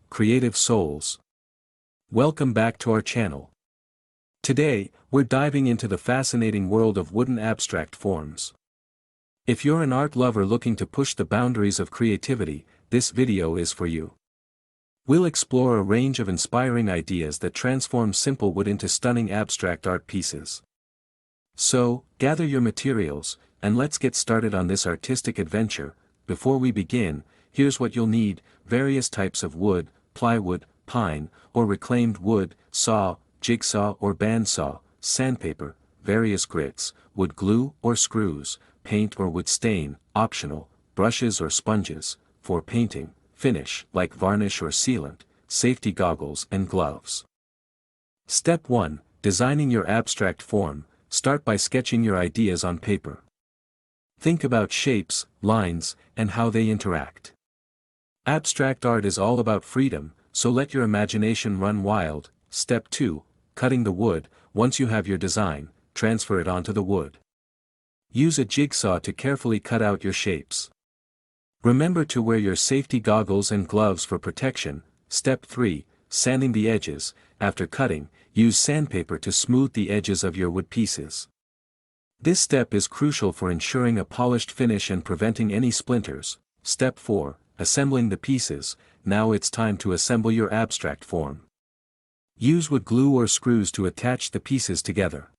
creative souls. Welcome back to our channel. Today, we're diving into the fascinating world of wooden abstract forms. If you're an art lover looking to push the boundaries of creativity, this video is for you. We'll explore a range of inspiring ideas that transform simple wood into stunning abstract art pieces. So, gather your materials, and let's get started on this artistic adventure. Before we begin, here's what you'll need: various types of wood: plywood, pine, or reclaimed wood, saw, jigsaw or bandsaw, sandpaper, various grits, wood glue or screws, paint or wood stain, optional, brushes or sponges, for painting, finish like varnish or sealant, safety goggles and gloves. Step 1. Designing your abstract form. Start by sketching your ideas on paper. Think about shapes, lines, and how they interact. Abstract art is all about freedom, so let your imagination run wild. Step 2. Cutting the wood. Once you have your design, transfer it onto the wood. Use a jigsaw to carefully cut out your shapes. Remember to wear your safety goggles and gloves for protection. Step 3. Sanding the edges. After cutting, use sandpaper to smooth the edges of your wood pieces. This step is crucial for ensuring a polished finish and preventing any splinters. Step 4. Assembling the pieces. Now it's time to assemble your abstract form. Use wood glue or screws to attach the pieces together.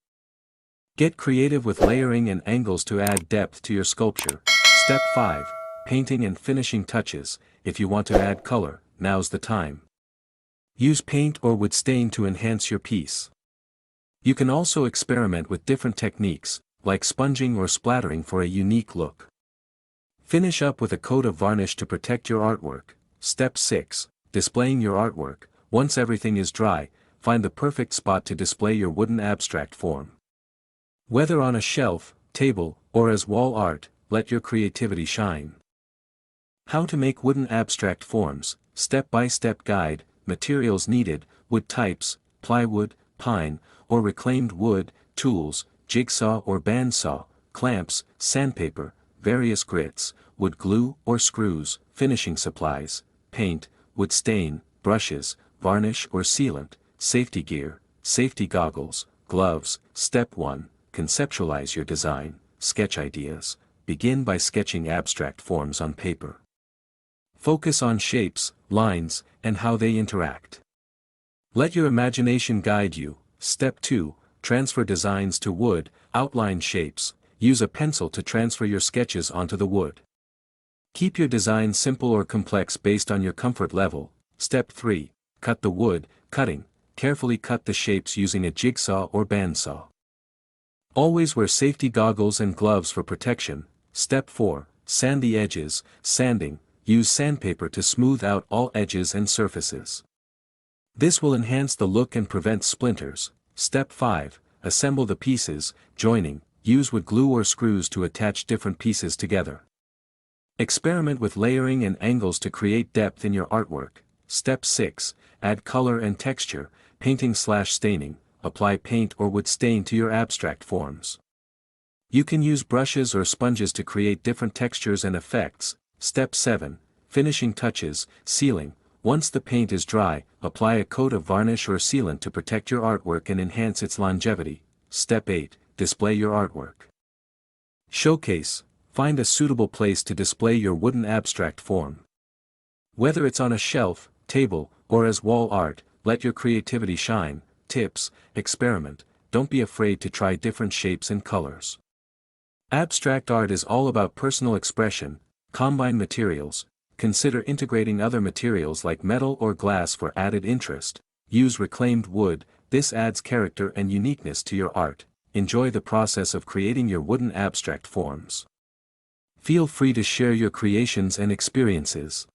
Get creative with layering and angles to add depth to your sculpture. Step 5. Painting and finishing touches. If you want to add color, now's the time. Use paint or wood stain to enhance your piece. You can also experiment with different techniques, like sponging or splattering for a unique look. Finish up with a coat of varnish to protect your artwork. Step 6. Displaying your artwork. Once everything is dry, find the perfect spot to display your wooden abstract form. Whether on a shelf, table, or as wall art, let your creativity shine. How to make wooden abstract forms. Step-by-step guide. Materials needed: wood types, plywood, pine, or reclaimed wood, tools, jigsaw or bandsaw, clamps, sandpaper, various grits, wood glue or screws, finishing supplies, paint, wood stain, brushes, varnish or sealant, safety gear, safety goggles, gloves. Step 1. Conceptualize your design. Sketch ideas. Begin by sketching abstract forms on paper. Focus on shapes, lines, and how they interact. Let your imagination guide you. Step 2. Transfer designs to wood. Outline shapes. Use a pencil to transfer your sketches onto the wood. Keep your design simple or complex based on your comfort level. Step 3. Cut the wood. Cutting. Carefully cut the shapes using a jigsaw or bandsaw. Always wear safety goggles and gloves for protection. Step 4. Sand the edges. Sanding. Use sandpaper to smooth out all edges and surfaces. This will enhance the look and prevent splinters. Step 5. Assemble the pieces. Joining. Use wood glue or screws to attach different pieces together. Experiment with layering and angles to create depth in your artwork. Step 6. Add color and texture. Painting/staining. Apply paint or wood stain to your abstract forms. You can use brushes or sponges to create different textures and effects. Step 7. Finishing touches. Sealing. Once the paint is dry, apply a coat of varnish or sealant to protect your artwork and enhance its longevity. Step 8. Display your artwork. Showcase. Find a suitable place to display your wooden abstract form. Whether it's on a shelf, table, or as wall art, let your creativity shine. Tips: experiment. Don't be afraid to try different shapes and colors. Abstract art is all about personal expression. Combine materials. Consider integrating other materials like metal or glass for added interest. Use reclaimed wood. This adds character and uniqueness to your art. Enjoy the process of creating your wooden abstract forms. Feel free to share your creations and experiences.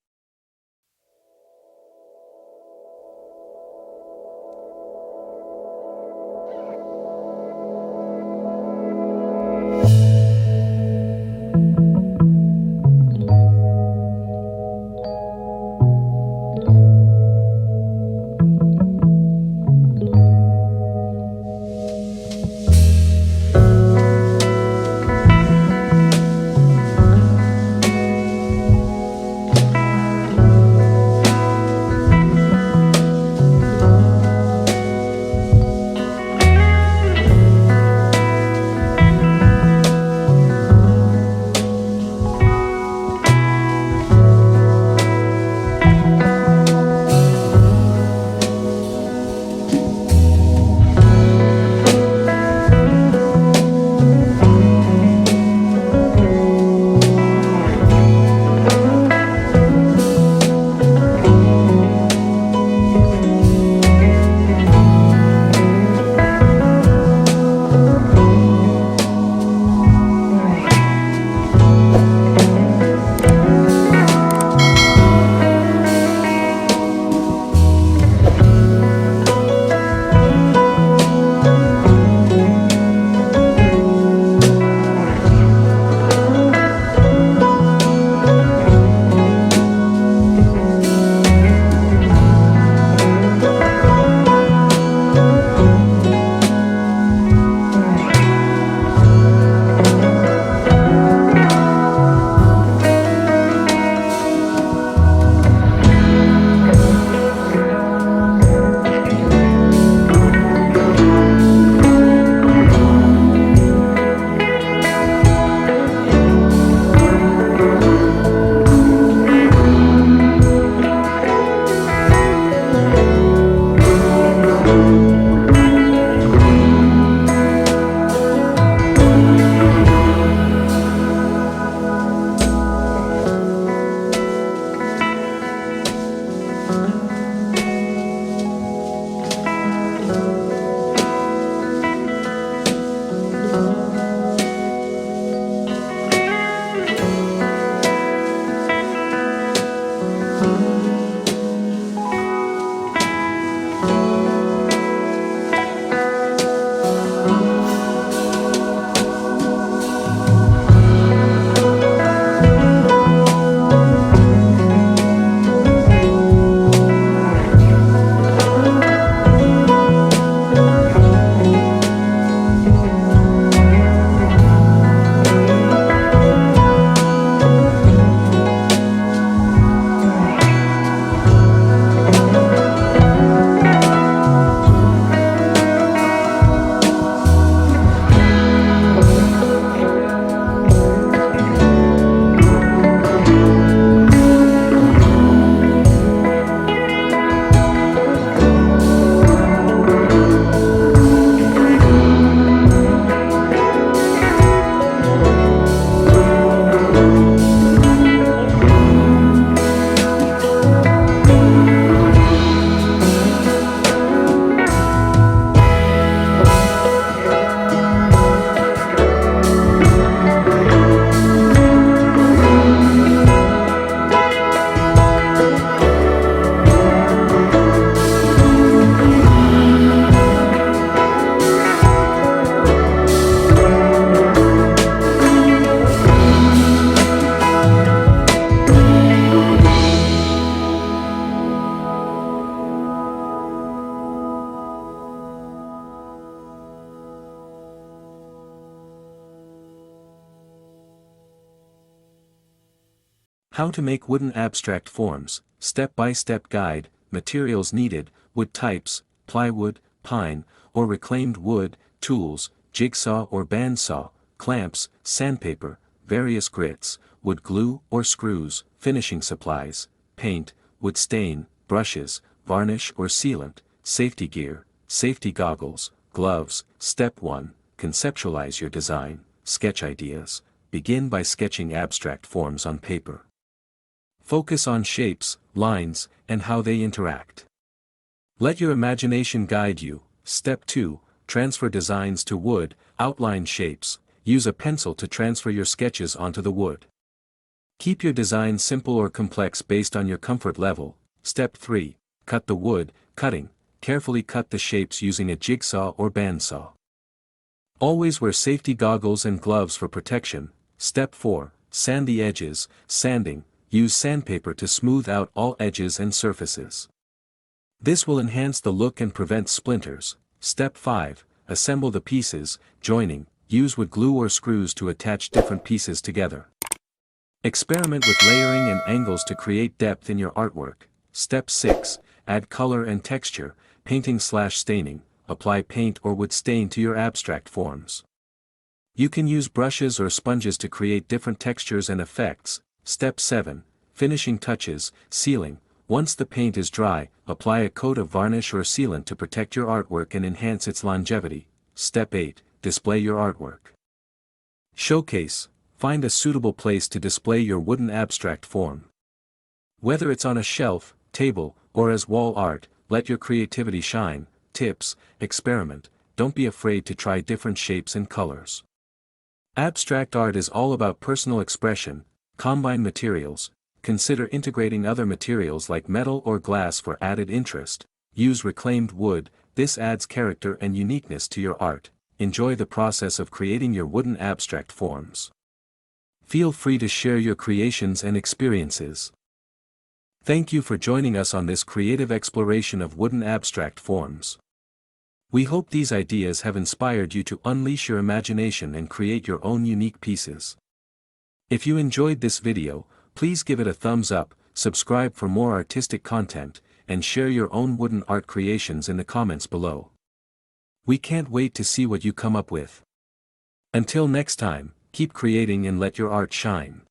How to make wooden abstract forms, step-by-step guide, materials needed, wood types, plywood, pine, or reclaimed wood, tools, jigsaw or bandsaw, clamps, sandpaper, various grits, wood glue or screws, finishing supplies, paint, wood stain, brushes, varnish or sealant, safety gear, safety goggles, gloves. Step 1. Conceptualize your design, sketch ideas. Begin by sketching abstract forms on paper. Focus on shapes, lines, and how they interact. Let your imagination guide you. Step 2. Transfer designs to wood, outline shapes. Use a pencil to transfer your sketches onto the wood. Keep your design simple or complex based on your comfort level. Step 3. Cut the wood. Cutting. Carefully cut the shapes using a jigsaw or bandsaw. Always wear safety goggles and gloves for protection. Step 4. Sand the edges. Sanding. Use sandpaper to smooth out all edges and surfaces. This will enhance the look and prevent splinters. Step 5. Assemble the pieces. Joining. Use wood glue or screws to attach different pieces together. Experiment with layering and angles to create depth in your artwork. Step 6. Add color and texture. Painting/staining. Apply paint or wood stain to your abstract forms. You can use brushes or sponges to create different textures and effects. Step 7. Finishing touches, sealing. Once the paint is dry, apply a coat of varnish or sealant to protect your artwork and enhance its longevity. Step 8. Display your artwork. Showcase. Find a suitable place to display your wooden abstract form. Whether it's on a shelf, table, or as wall art, let your creativity shine. Tips. Experiment. Don't be afraid to try different shapes and colors. Abstract art is all about personal expression. Combine materials. Consider integrating other materials like metal or glass for added interest. Use reclaimed wood. This adds character and uniqueness to your art. Enjoy the process of creating your wooden abstract forms. Feel free to share your creations and experiences. Thank you for joining us on this creative exploration of wooden abstract forms. We hope these ideas have inspired you to unleash your imagination and create your own unique pieces. If you enjoyed this video, please give it a thumbs up, subscribe for more artistic content, and share your own wooden art creations in the comments below. We can't wait to see what you come up with. Until next time, keep creating and let your art shine.